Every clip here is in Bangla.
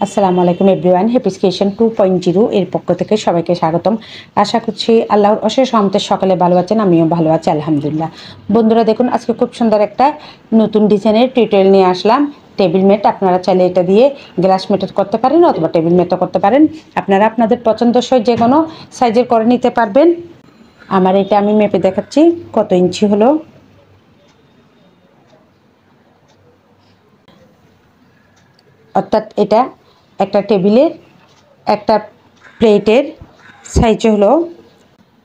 আসসালামু আলাইকুম এভরিওয়ান, হ্যাপিস ক্রিয়েশন 2.0 এর পক্ষ থেকে সবাইকে স্বাগতম। আশা করছি আল্লাহর অশেষ রহমতে সকালে ভালো আছেন, আমিও ভালো আছি আলহামদুলিল্লাহ। বন্ধুরা দেখুন, আজকে খুব সুন্দর একটা নতুন ডিজাইনের টিউটোরিয়াল নিয়ে আসলাম। টেবিল ম্যাট, আপনারা চাইলে এটা দিয়ে গ্লাস ম্যাটও করতে পারেন অথবা টেবিল ম্যাটও করতে পারেন। আপনারা আপনাদের পছন্দসই যে কোনো সাইজের করে নিতে পারবেন। আমার এটা আমি মেপে দেখাচ্ছি কত ইঞ্চি হলো। অর্থাৎ এটা একটা টেবিলের একটা প্লেটের সাইজ হলো।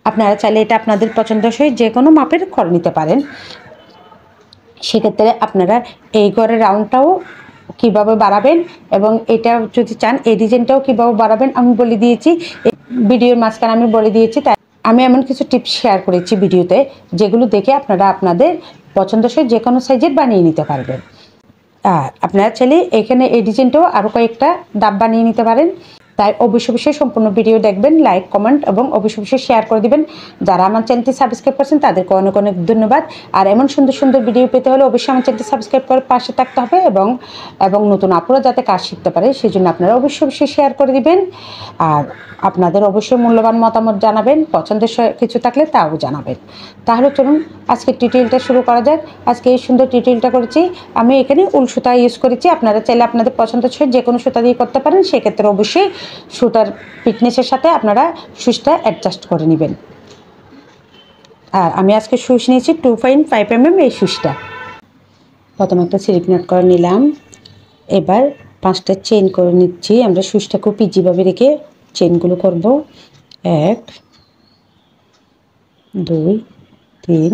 আপনারা চাইলে এটা আপনাদের পছন্দসই যে কোনো মাপের করে নিতে পারেন। সেক্ষেত্রে আপনারা এই ঘরের রাউন্ডটাও কীভাবে বাড়াবেন এবং এটা যদি চান এই ডিজাইনটাও কীভাবে বাড়াবেন আমি বলে দিয়েছি, ভিডিওর মাঝখানে আমি বলে দিয়েছি। তাই আমি এমন কিছু টিপস শেয়ার করেছি ভিডিওতে, যেগুলো দেখে আপনারা আপনাদের পছন্দসই যে কোনো সাইজের বানিয়ে নিতে পারবেন। আর আপনারা চাইলে এখানে এই ডিজাইনটাও আরও কয়েকটা ধাপ বানিয়ে নিতে পারেন। তাই অবশ্যই সম্পূর্ণ ভিডিও দেখবেন, লাইক কমেন্ট এবং অবশ্যই শেয়ার করে দিবেন। যারা আমার চ্যানেলটি সাবস্ক্রাইব করছেন তাদেরকে অনেক অনেক ধন্যবাদ। আর এমন সুন্দর সুন্দর ভিডিও পেতে হলে অবশ্যই আমার চ্যানেলটি সাবস্ক্রাইব করে পাশে থাকতে হবে এবং নতুন আপুরা যাতে কাজ শিখতে পারে সেই জন্য আপনারা অবশ্যই শেয়ার করে দিবেন। আর আপনাদের অবশ্যই মূল্যবান মতামত জানাবেন, পছন্দের কিছু থাকলে তাও জানাবেন। তাহলে চলুন আজকে টিউটোরিয়ালটা শুরু করা যাক। আজকে এই সুন্দর টিউটোরিয়ালটা করেছি আমি এখানে উল সুতা ইউজ করেছি। আপনারা চাইলে আপনাদের পছন্দসই যে কোনো সুতা দিয়ে করতে পারেন। সেক্ষেত্রে অবশ্যই সুতার ফিটনেসের সাথে আপনারা সুইচটা অ্যাডজাস্ট করে নেবেন। আর আমি আজকে সুইচ নিয়েছি 2.5 mm এই সুইচটা। প্রথমে একটা স্লিপ নট করে নিলাম। এবার 5টা চেইন করে নিচ্ছি। আমরা সুইচটা খুব ইজিভাবে রেখে চেইনগুলো করব। 1 2 3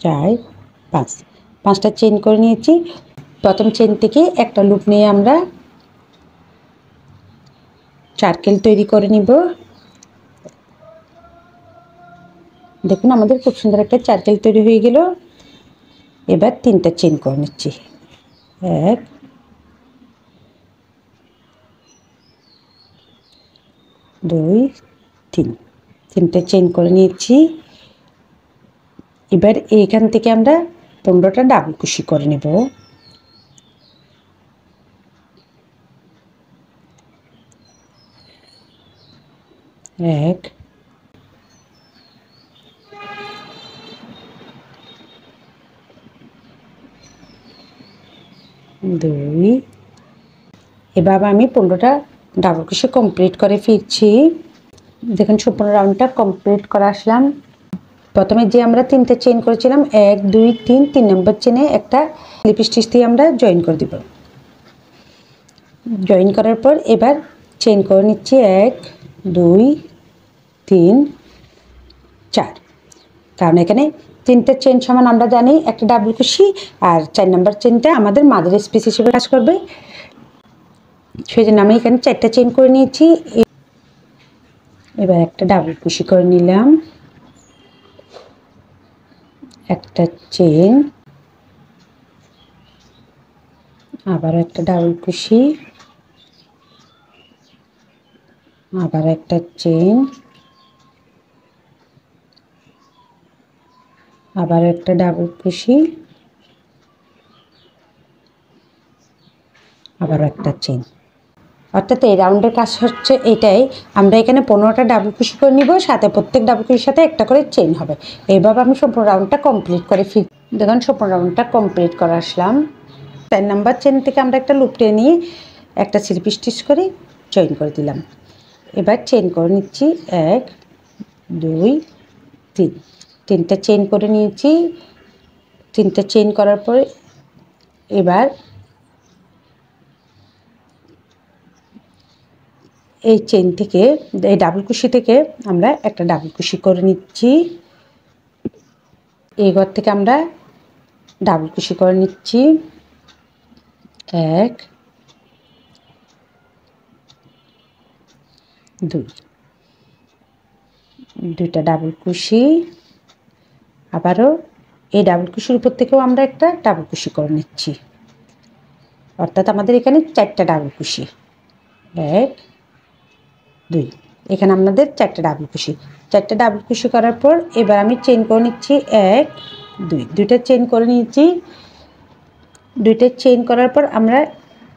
4 5, 5টা চেইন করে নিয়েছি। প্রথম চেইন থেকে একটা লুপ নিয়ে আমরা সার্কেল তৈরি করে নিব। দেখুন আমাদের খুব সুন্দর একটা সার্কেল তৈরি হয়ে গেল। এবার 3টা চেইন করে নিচ্ছি। 1 2 3, 3টা চেইন করে নিয়েছি। এবার এইখান থেকে আমরা 15টা ডাবল কুশি করে নেব। 1 2, এবার আমি 15টা ডাবল কুশি কমপ্লিট করে ফিরছি। দেখুন সম্পূর্ণ রাউন্ডটা কমপ্লিট করে আসলাম। প্রথমে যে আমরা 3টে চেইন করেছিলাম 1 2 3, 3 নম্বর চেনে একটা স্লিপ স্টিচ দিয়ে আমরা জয়েন করে দিব। জয়েন করার পর এবার চেইন করে নিচ্ছি 1 2 3 4, কারণ এখানে 3টে চেইন সমান আমরা জানি একটা ডাবল কুশি, আর 4 নম্বর চেইনটা আমাদের মাদার স্পিস হিসেবে কাজ করবে। সেই জন্য আমি এখানে 4টা চেইন করে নিয়েছি। এবার একটা ডাবল কুশি করে নিলাম, একটা চেইন, আবার একটা ডাবল কুশি, আবার একটা চেইন, আবার একটা ডাবল কুশি, আবার একটা চেইন। অর্থাৎ এই রাউন্ডের কাজ হচ্ছে এটাই, আমরা এখানে 15টা ডাবল কুশি করে নিব, সাথে প্রত্যেক ডাবল কুশির সাথে একটা করে চেইন হবে। এইভাবে আমি সম্পূর্ণ রাউন্ডটা কমপ্লিট করে দেখুন সম্পূর্ণ রাউন্ডটা কমপ্লিট করে আসলাম। 4 নম্বর চেইন থেকে আমরা একটা লুপ টেনে নিয়ে একটা স্লিপ স্টিচ করে জয়েন করে দিলাম। এবার চেইন করে নিচ্ছি 1 2 3, 3টা চেইন করে নিয়েছি। 3টা চেইন করার পরে এবার এই চেইন থেকে এই ডাবল কুশি থেকে আমরা একটা ডাবল কুশি করে নিচ্ছি। এই ঘর থেকে আমরা ডাবল কুশি করে নিচ্ছি 1 2, 2টা ডাবল কুশি, আবারও এই ডাবল কুশির উপর থেকেও আমরা একটা ডাবল কুশি করে নিচ্ছি। অর্থাৎ আমাদের এখানে 4টা ডাবল কুশি, 1 2, এখানে আমাদের 4টা ডাবল কুশি। 4টা ডাবল কুশি করার পর এবার আমি চেইন করে নিচ্ছি 1 2, 2টা চেইন করে নিয়েছি। 2টা চেইন করার পর আমরা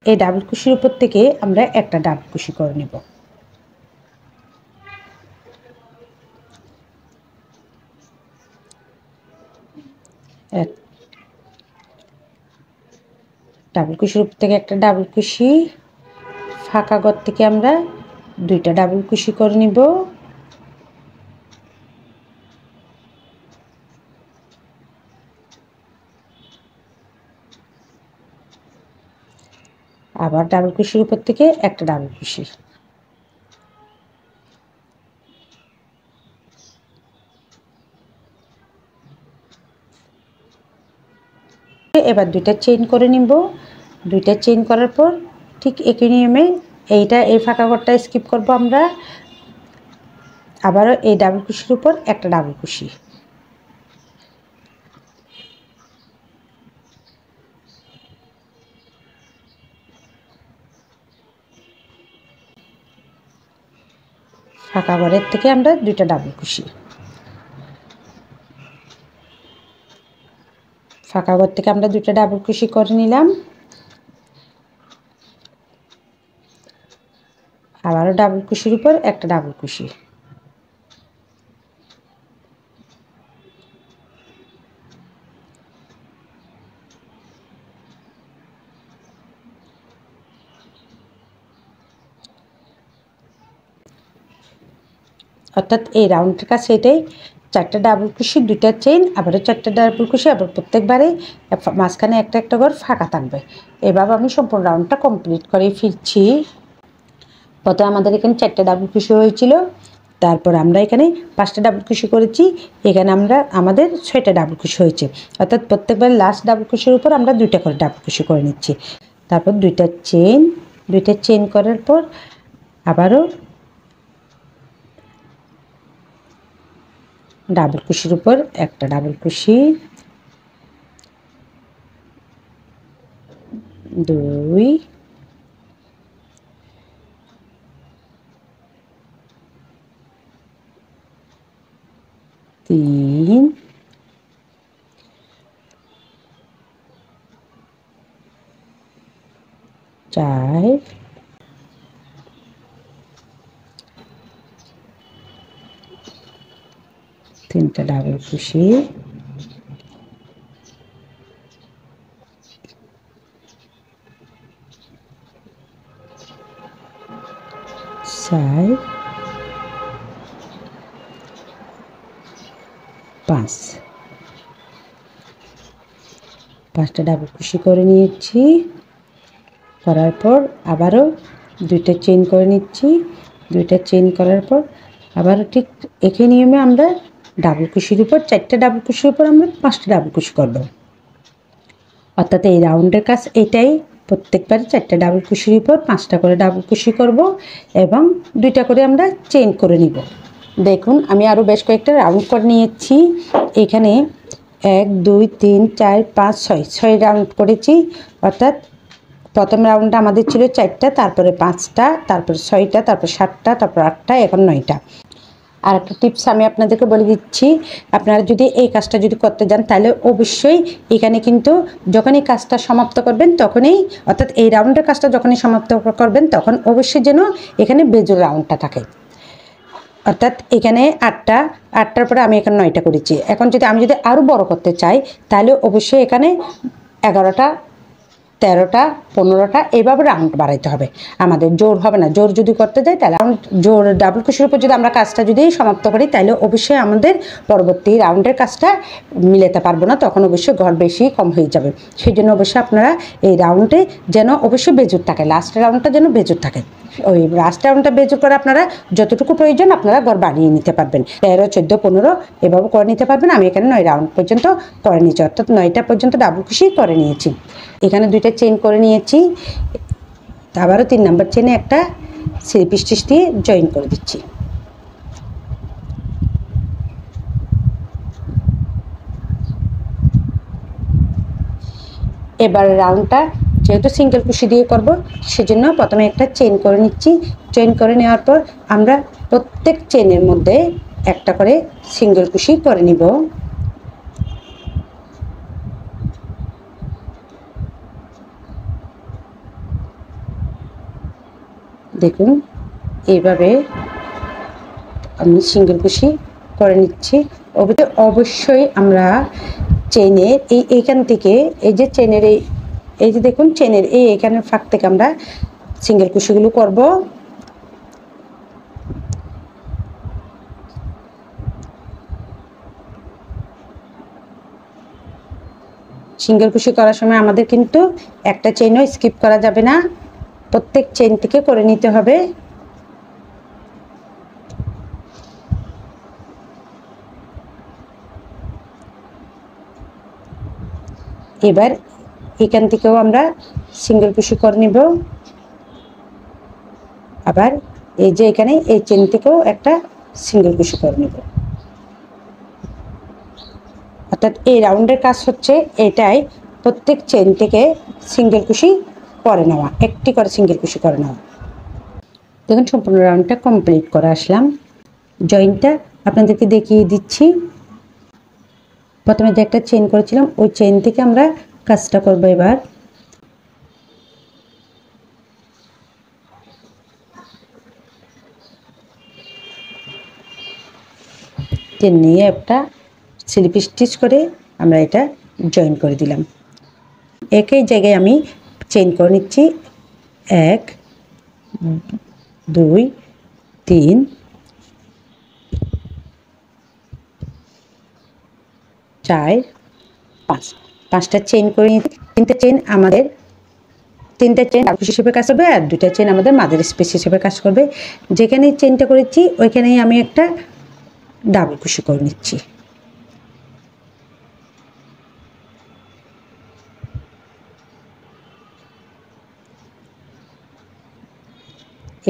এই ডাবল কুশির উপর থেকে আমরা একটা ডাবল কুশি করে নেব। এক ডাবল কুশির উপর থেকে একটা ডাবল কুশি, ফাঁকা ঘর থেকে আমরা দুইটা ডাবল কুশি করে নিব। আবার ডাবল কুশির উপর থেকে একটা ডাবল কুশি, এবার দুইটা চেইন করে নিব। দুইটা চেইন করার পর ঠিক একই নিয়মে এই ফাঁকা ঘরটা স্কিপ করব আমরা। আবারও এই ডাবল কুশির উপর একটা ডাবল কুশি, ফাঁকা ঘরের থেকে আমরা দুইটা ডাবল কুশি, ফাঁকা ঘর থেকে আমরা দুইটা ডাবল কুশি করে নিলাম। আবারও ডাবল কুশির উপর একটা ডাবল কুশি, অর্থাৎ এই রাউন্ডের কাছে এটাই চারটা ডাবল কুশি, দুইটা চেইন, আবারও চারটা ডাবল কুশি, আবার প্রত্যেকবারে মাঝখানে একটা একটা ঘর ফাঁকা থাকবে। এভাবে আমি সম্পূর্ণ রাউন্ডটা কমপ্লিট করে ফিরছি। প্রথমে আমাদের এখানে চারটা ডাবল কুশি হয়েছিল, তারপর আমরা এখানে পাঁচটা ডাবল কুশি করেছি, এখানে আমাদের ছয়টা ডাবল কুশি হয়েছে। অর্থাৎ প্রত্যেকবার লাস্ট ডাবল কুশির উপর আমরা দুইটা করে ডাবল কুশি করে নিচ্ছি। তারপর দুইটা চেইন করার পর আবারও ডাবল কুশির উপর একটা ডাবল কুশি, দুই, তিন, চার, তিনটা ডাবল কুশি, চার, পাঁচটা ডাবল কুশি করে নিয়েছি। করার পর আবারও দুইটা চেইন করে নিচ্ছি। দুইটা চেইন করার পর আবারও ঠিক একই নিয়মে আমরা ডাবল কুশির উপর চারটা ডাবল কুশির উপর আমরা পাঁচটা ডাবল কুশি করব। অর্থাৎ এই রাউন্ডের কাজ এটাই, প্রত্যেকবার চারটা ডাবল কুশির উপর পাঁচটা করে ডাবল কুশি করব এবং দুইটা করে আমরা চেইন করে নিব। দেখুন আমি আরও বেশ কয়েকটা রাউন্ড করে নিয়েছি। এখানে 1 2 3 4 5 6 রাউন্ড করেছি। অর্থাৎ প্রথম রাউন্ডটা আমাদের ছিল 4টা, তারপরে 5টা, তারপরে 6টা, তারপর 7টা, তারপর 8টা, এখন 9টা। আর একটা টিপস আমি আপনাদেরকে বলে দিচ্ছি, আপনারা যদি এই কাজটা যদি করতে যান তাহলে অবশ্যই এখানে কিন্তু যখন এই কাজটা সমাপ্ত করবেন তখনই, অর্থাৎ এই রাউন্ডের কাজটা যখনই সমাপ্ত করবেন তখন অবশ্যই যেন এখানে বেজোড় রাউন্ডটা থাকে। অর্থাৎ এখানে 8টার পরে আমি এখানে 9টা করেছি। এখন আমি যদি আরও বড় করতে চাই তাহলে অবশ্যই এখানে 11টা, 13টা, 15টা এইভাবে রাউন্ড বাড়াইতে হবে। আমাদের জোর হবে না, জোর যদি করতে যাই তাহলে জোর ডাবল কুশির উপর যদি আমরা কাজটা যদি সমাপ্ত করি তাহলে অবশ্যই আমাদের পরবর্তী রাউন্ডের কাজটা মিলাতে পারবো না, তখন অবশ্যই ঘর বেশি কম হয়ে যাবে। সেই জন্য অবশ্যই আপনারা এই রাউন্ডে যেন অবশ্যই বেজুর থাকে, লাস্ট রাউন্ডটা যেন বেজুর থাকে। ওই লাস্ট রাউন্ডটা বেজুর করে আপনারা যতটুকু প্রয়োজন আপনারা ঘর বানিয়ে নিতে পারবেন। 13, 14, 15 এভাবে করে নিতে পারবেন। আমি এখানে 9 রাউন্ড পর্যন্ত করে নিয়েছি, অর্থাৎ 9টা পর্যন্ত ডাবল কুশি করে নিয়েছি। এখানে দুইটা চেইন করে নিয়েছি, আবারও 3 নাম্বার চেইনে একটা স্লিপ স্টিচ দিয়ে জয়েন করে দিচ্ছি। এবার রাউন্ডটা যেহেতু সিঙ্গেল কুশি দিয়ে করব সেজন্য প্রথমে একটা চেইন করে নিচ্ছি। চেইন করে নেওয়ার পর আমরা প্রত্যেক চেইনের মধ্যে একটা করে সিঙ্গেল কুশি করে নিব। দেখুন এইভাবে আমি সিঙ্গেল কুশি করে নিচ্ছি। অবশ্যই আমরা চেনের এইখান থেকে এই যে চেনের এই যে দেখুন চেনের এখানের ফাঁক থেকে আমরা সিঙ্গেল কুশিগুলো করব। সিঙ্গেল কুশি করার সময় আমাদের কিন্তু একটা চেনও স্কিপ করা যাবে না, প্রত্যেক চেন থেকে করে নিতে হবে। এবার এখান থেকেও আমরা সিঙ্গেল কুশি করে নিব। আবার এই যে এখানে এই চেন থেকেও একটা সিঙ্গেল কুশি করে নিব। অর্থাৎ এই রাউন্ডের কাজ হচ্ছে এটাই, প্রত্যেক চেন থেকে সিঙ্গেল কুশি করে নেওয়া, একটি করে সিঙ্গেল কুশি করে নেওয়া। দেখুন সম্পূর্ণ রাউন্ডটা কমপ্লিট করে আসলাম। জয়েন্টটা আপনাদেরকে দেখিয়ে দিচ্ছি। প্রথমে যে একটা চেন করেছিলাম ওই চেন থেকে আমরা কাজটা করব। এবার চেন নিয়ে একটা স্লিপ স্টিচ করে আমরা এটা জয়েন করে দিলাম। একই জায়গায় আমি চেন করে নিচ্ছি 1 2 3 4 5, 5টা চেন করে নিচ্ছি। তিনটা চেন আমাদের তিনটা চেন ডাবল কুশি হিসেবে কাজ করবে আর দুটা চেন আমাদের মাদার স্পেস হিসেবে কাজ করবে। যেখানে চেনটা করেছি ওইখানেই আমি একটা ডাবল কুশি করে নিচ্ছি।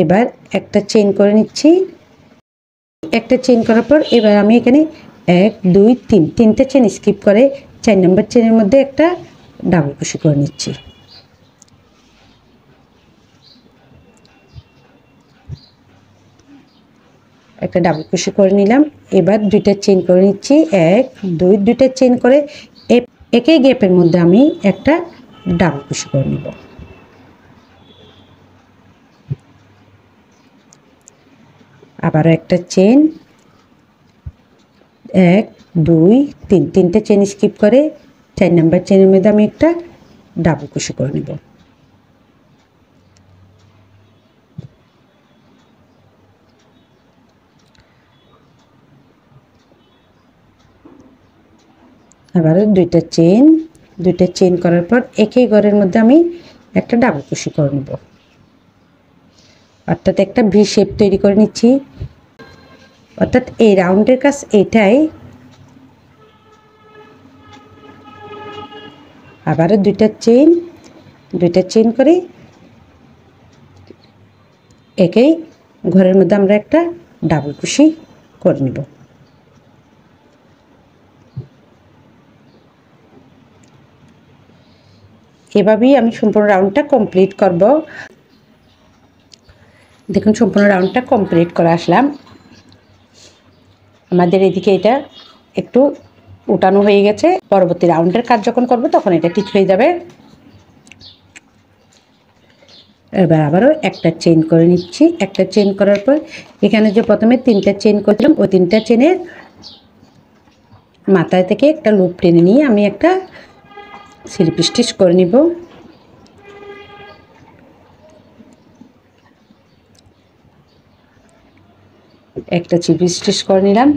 এবার একটা চেন করে নিচ্ছি। একটা চেন করার পর এবার আমি এখানে 1 2 3 তিনটে চেন স্কিপ করে 4 নম্বর চেনের মধ্যে একটা ডাবল কুশি করে নিচ্ছি। একটা ডাবল কুশি করে নিলাম। এবার দুইটা চেন করে নিচ্ছি 1 2, দুইটা চেন করে একই গ্যাপের মধ্যে আমি একটা ডাবল কুশি করে নিব। আবারও একটা চেন 1 2 3, তিনটে চেন স্কিপ করে 4 নম্বর চেনের মধ্যে আমি একটা ডাবল কুশি করে নিব। আবারও দুইটা চেন করার পর একই ঘরের মধ্যে আমি একটা ডাবল কুশি করে নেব। অর্থাৎ একটা ভি শেপ তৈরি করে নিচ্ছি। অর্থাৎ এই রাউন্ডের কাজ এটাই। আবারও দুইটা চেন করে একই ঘরের মধ্যে আমরা একটা ডাবল কুশি করে নেব। এভাবেই আমি সম্পূর্ণ রাউন্ডটা কমপ্লিট করব। দেখুন সম্পূর্ণ রাউন্ডটা কমপ্লিট করে আসলাম। আমাদের এদিকে এটা একটু উঠানো হয়ে গেছে। পরবর্তী রাউন্ডের কাজ যখন করব তখন এটা ঠিক হয়ে যাবে। এবার আবারও একটা চেন করে নিচ্ছি। একটা চেন করার পর এখানে যে প্রথমে তিনটা চেন করেছিলাম ওই তিনটা চেনের মাথায় থেকে একটা লুপ টেনে নিয়ে আমি একটা স্লিপ স্টিচ করে নিব। একটা স্লিপ স্টিচ করে নিলাম।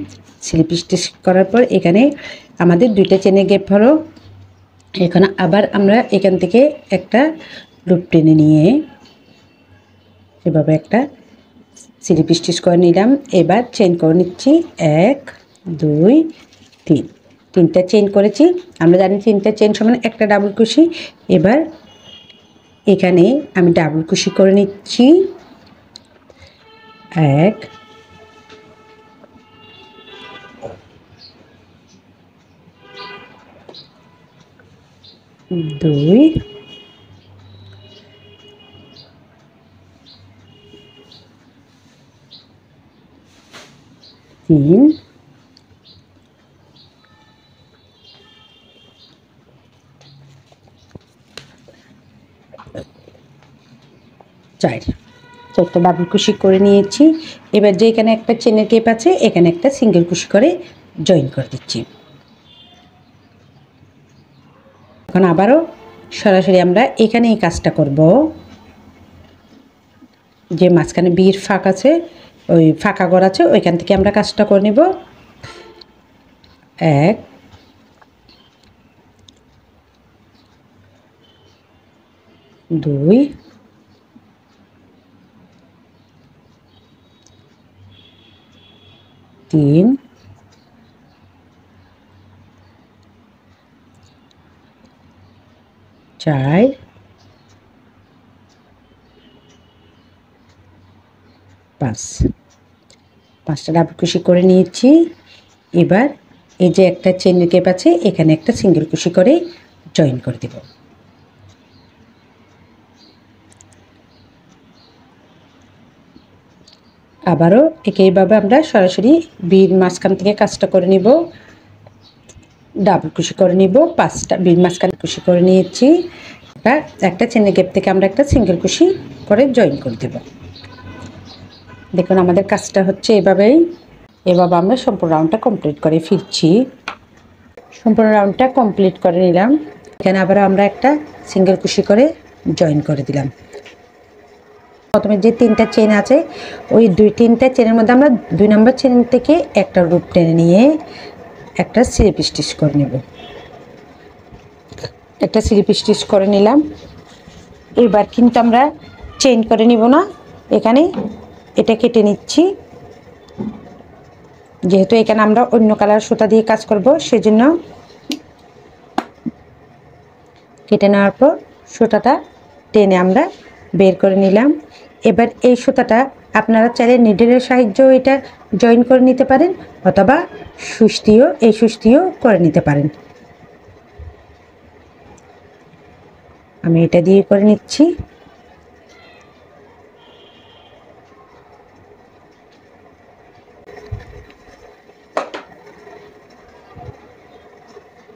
স্লিপ স্টিচ করার পর এখানে আমাদের দুইটা চেনের গ্যাপ হলো। এখন আবার আমরা এখান থেকে একটা লুপ টেনে নিয়ে এভাবে একটা স্লিপ স্টিচ করে নিলাম। এবার চেন করে নিচ্ছি 1 2 3, তিনটা চেন করেছি। আমরা জানি তিনটা চেন সমান একটা ডাবল কুশি। এবার এখানে আমি ডাবল কুশি করে নিচ্ছি 1 2 3 4। চারটা ডাবল কুশি করে নিয়েছি। এবার যে এখানে একটা চেনের গেপ আছে এখানে একটা সিঙ্গেল কুশি করে জয়েন করে দিচ্ছি। এখন আবারও সরাসরি আমরা এখানে এই কাজটা করব। যে মাঝখানে বিয়ের ফাঁক আছে, ওই ফাঁকা ঘর আছে, ওইখান থেকে আমরা কাজটা করে নেব। 1 2 3 4 5 5টা ডাবল কুশি করে নিয়েছি। এবার এই যে একটা চেনের গ্যাপ আছে এখানে একটা সিঙ্গেল কুশি করে জয়েন করে দেব। আবারও একইভাবে আমরা সরাসরি বিয়ের মাঝখান থেকে কাজটা করে নিব। ডাবল কুশি করে নিব। 5টা বিয়ের মাঝখানে কুশি করে নিয়েছি। একটা চেনের গ্যাপ থেকে আমরা একটা সিঙ্গেল কুশি করে জয়েন করে দেব। দেখুন আমাদের কাজটা হচ্ছে এভাবেই। এভাবে আমরা সম্পূর্ণ রাউন্ডটা কমপ্লিট করে ফিরছি। সম্পূর্ণ রাউন্ডটা কমপ্লিট করে নিলাম। এখানে আবার আমরা একটা সিঙ্গেল কুশি করে জয়েন করে দিলাম। প্রথমে যে 3টা চেন আছে ওই 2-3টা চেনের মধ্যে আমরা 2 নম্বর চেন থেকে একটা লুপ টেনে নিয়ে একটা স্লিপ স্টিচ করে নেব। একটা স্লিপ স্টিচ করে নিলাম। এবার কিন্তু আমরা চেন করে নিব না, এখানে এটা কেটে নিচ্ছি। যেহেতু এখানে আমরা অন্য কালার সুতা দিয়ে কাজ করব সেজন্য কেটে নেওয়ার পর সুতাটা টেনে আমরা বের করে নিলাম। এবার এই সুতাটা আপনারা চাইলে নিডলের সাহায্যেও এটা জয়েন করে নিতে পারেন অথবা সুচ দিয়েও করে নিতে পারেন। আমি এটা দিয়ে করে নিচ্ছি।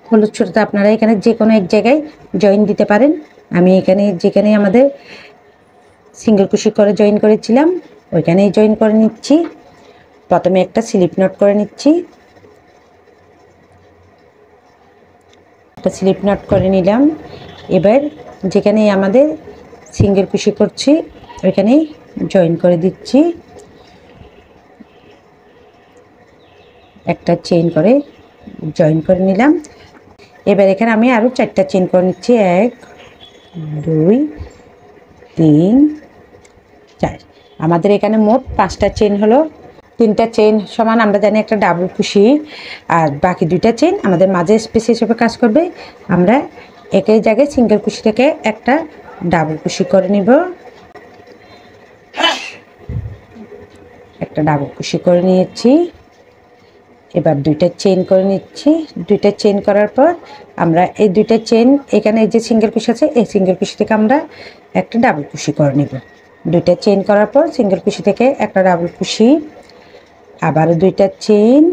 হলুদ সুতাটা আপনারা এখানে যে কোনো এক জায়গায় জয়েন দিতে পারেন। আমি এখানে যেখানে আমাদের সিঙ্গেল কুশি করে জয়েন করেছিলাম ওইখানেই জয়েন করে নিচ্ছি। প্রথমে একটা স্লিপ নট করে নিচ্ছি। একটা স্লিপ নট করে নিলাম। এবার যেখানে আমাদের সিঙ্গেল কুশি করছি ওইখানেই জয়েন করে দিচ্ছি। একটা চেইন করে জয়েন করে নিলাম। এবার এখানে আমি আরও 4টা চেইন করে নিচ্ছি। 1 2 3 4। আমাদের এখানে মোট 5টা চেইন হলো। 3টা চেইন সমান আমরা জানি একটা ডাবল কুশি, আর বাকি 2টা চেইন আমাদের মাঝে স্পেস হিসেবে কাজ করবে। আমরা একই জায়গায় সিঙ্গেল কুশি থেকে একটা ডাবল কুশি করে নিব। একটা ডাবল কুশি করে নিয়েছি। এবার 2টা চেইন করে নিচ্ছি। 2টা চেইন করার পর আমরা এই 2টা চেইন এখানে যে সিঙ্গেল কুশি আছে এই সিঙ্গেল কুশি থেকে আমরা একটা ডাবল কুশি করে নিব। 2টা চেইন করার পর সিঙ্গেল কুশি থেকে একটা ডাবল কুশি, আবারও 2টা চেইন,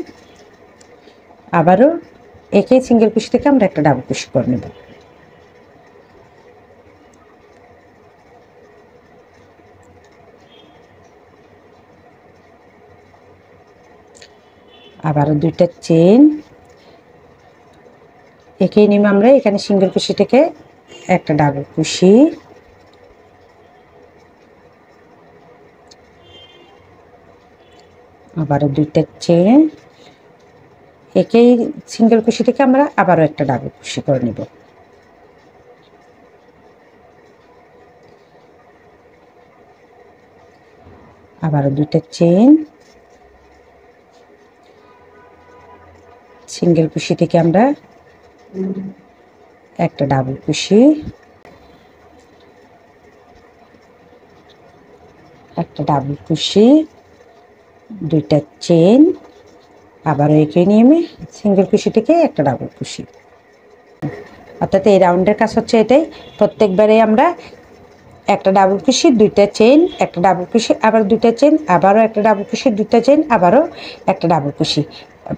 আবারও একই সিঙ্গেল কুশি থেকে আমরা একটা ডাবল কুশি করে নেব। আবারও 2টা চেইন, একই নিয়মে আমরা এখানে সিঙ্গেল কুশি থেকে একটা ডাবল কুশি, আবারও 2টা চেইন, একই সিঙ্গেল কুশি থেকে আমরা আবারও একটা ডাবল কুশি করে নেব। আবারও 2টা চেইন, সিঙ্গেল কুশি থেকে আমরা একটা ডাবল কুশি, একটা ডাবল কুশি, 2টা চেইন, আবারও একই নিয়মে সিঙ্গেল কুশি থেকে একটা ডাবল কুশি। অর্থাৎ এই রাউন্ডের কাজ হচ্ছে এটাই। প্রত্যেকবারে আমরা একটা ডাবল কুশি, 2টা চেইন, একটা ডাবল কুশি, আবার 2টা চেইন, আবারও একটা ডাবল কুশি, 2টা চেইন, আবারও একটা ডাবল কুশি।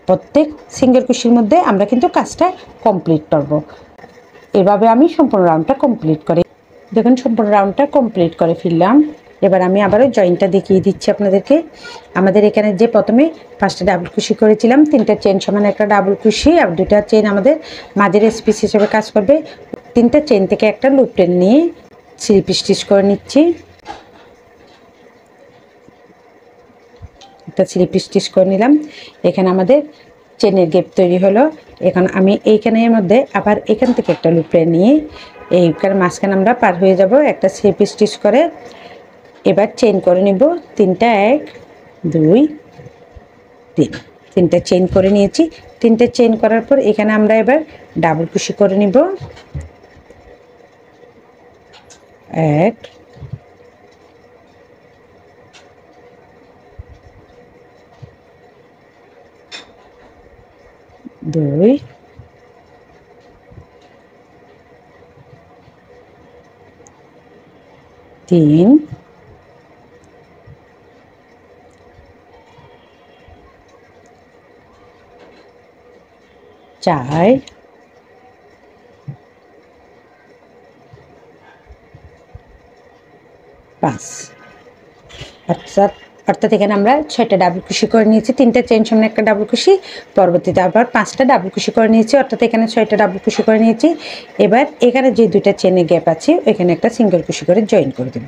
প্রত্যেক সিঙ্গেল কুশির মধ্যে আমরা কিন্তু কাজটা কমপ্লিট করব। এভাবে আমি সম্পূর্ণ রাউন্ডটা কমপ্লিট করে দেখুন সম্পূর্ণ রাউন্ডটা কমপ্লিট করে ফেললাম। এবার আমি আবারও জয়েন্টটা দেখিয়ে দিচ্ছি আপনাদেরকে। আমাদের এখানে যে প্রথমে 5টা ডাবল কুশি করেছিলাম, 3টা চেন সমান একটা ডাবল কুশি আর 2টা চেন আমাদের মাঝের স্পিস হিসেবে কাজ করবে। 3টা চেন থেকে একটা লুপ টেনে নিয়ে স্লিপ স্টিচ করে নিচ্ছি। একটা স্লিপ স্টিচ করে নিলাম। এখানে আমাদের চেনের গ্যাপ তৈরি হলো। এখন আমি এইখানের মধ্যে আবার এখান থেকে একটা লুপ টেনে নিয়ে এইখানে মাঝখানে আমরা পার হয়ে যাব একটা স্লিপ স্টিচ করে। এবার চেন করে নিব 3টা, 1 2 3, 3টা চেন করে নিয়েছি। 3টা চেন করার পর এখানে আমরা এবার ডাবল কুশি করে নিব। 1 2 3 4 5। অর্থাৎ এখানে আমরা 6টা ডাবল কুশি করে নিয়েছি। 3টা চেন সমান একটা ডাবল কুশি, পরবর্তীতে আবার 5টা ডাবল কুশি করে নিয়েছি, অর্থাৎ এখানে 6টা ডাবল কুশি করে নিয়েছি। এবার এখানে যে 2টা চেনে গ্যাপ আছে ওইখানে একটা সিঙ্গেল কুশি করে জয়েন করে দেব।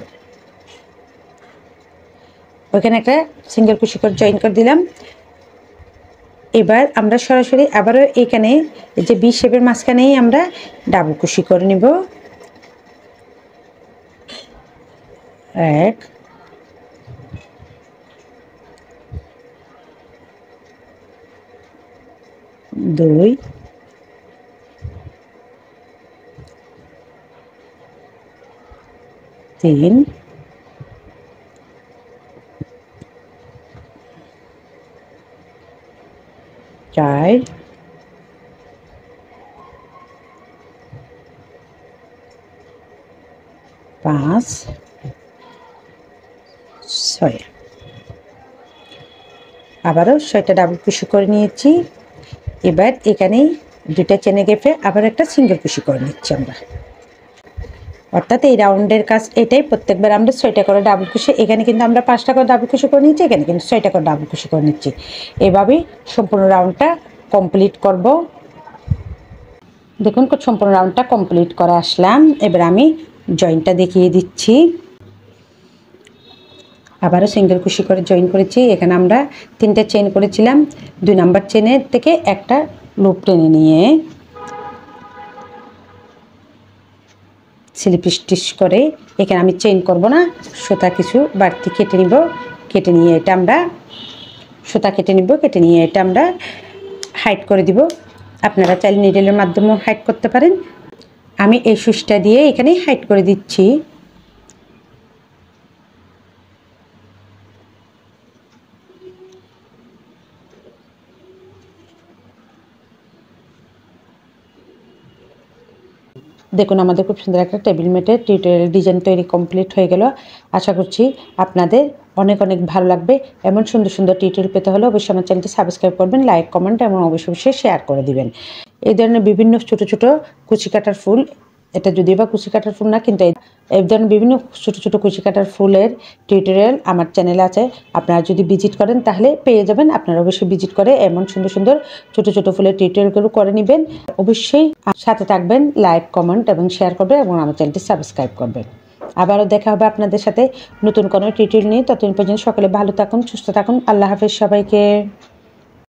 ওইখানে একটা সিঙ্গেল কুশি করে জয়েন করে দিলাম। এবার আমরা সরাসরি আবারও এখানে যে বি শেপের মাঝখানেই আমরা ডাবল কুশি করে নিব। 1 2 3 4 5 6। আবারও 6টা ডাবল কুশি করে নিয়েছি। এবার এখানেই 2টা চেনে গ্যাপে আবার একটা সিঙ্গেল কুশি করে নিচ্ছি আমরা। অর্থাৎ এই রাউন্ডের কাজ এটাই, প্রত্যেকবার আমরা 6টা করে ডাবল কুশি, এখানে কিন্তু আমরা 5টা করে ডাবল কুশি করে নিচ্ছি, এখানে কিন্তু 6টা করে ডাবল কুশি করে নিচ্ছি। এভাবেই সম্পূর্ণ রাউন্ডটা কমপ্লিট করব। দেখুন সম্পূর্ণ রাউন্ডটা কমপ্লিট করে আসলাম। এবার আমি জয়েন্টটা দেখিয়ে দিচ্ছি। আবারও সিঙ্গেল কুশি করে জয়েন করেছি। এখানে আমরা 3টা চেন করেছিলাম, 2 নাম্বার চেনের থেকে একটা লুপ টেনে নিয়ে স্লিপ স্টিচ করে, এখানে আমি চেন করব না, সুতা কিছু বাড়তি কেটে নিব। কেটে নিয়ে এটা আমরা সুতা কেটে নিব, কেটে নিয়ে এটা আমরা হাইড করে দিব। আপনারা চাইলে নিডলের মাধ্যমেও হাইড করতে পারেন। আমি এই সুচটা দিয়ে এখানে হাইড করে দিচ্ছি। দেখুন আমাদের খুব সুন্দর একটা টেবিল ম্যাটের টিউটোরিয়াল ডিজাইন তৈরি কমপ্লিট হয়ে গেল। আশা করছি আপনাদের অনেক অনেক ভালো লাগবে। এমন সুন্দর সুন্দর টিউটোরিয়াল পেতে হলে অবশ্যই আমার চ্যানেলটি সাবস্ক্রাইব করবেন, লাইক কমেন্ট এবং অবশ্যই শেয়ার করে দিবেন। এই ধরনের বিভিন্ন ছোট ছোট কুচি কাটার ফুল, এটা যদিও বা কুচি কাটার ফুল না, কিন্তু এই ধরনের বিভিন্ন ছোট ছোট কুচি কাটার ফুলের টিউটোরিয়াল আমার চ্যানেলে আছে। আপনারা যদি ভিজিট করেন তাহলে পেয়ে যাবেন। আপনারা অবশ্যই ভিজিট করে এমন সুন্দর সুন্দর ছোট ছোট ফুলের টিউটোরিয়ালগুলো করে নেবেন। অবশ্যই সাথে থাকবেন, লাইক কমেন্ট এবং শেয়ার করবেন এবং আমার চ্যানেলটি সাবস্ক্রাইব করবেন। আবারও দেখা হবে আপনাদের সাথে নতুন কোনো টিউটোরিয়াল নিয়ে। ততদিন পর্যন্ত সকলে ভালো থাকুন, সুস্থ থাকুন। আল্লাহ হাফেজ সবাইকে।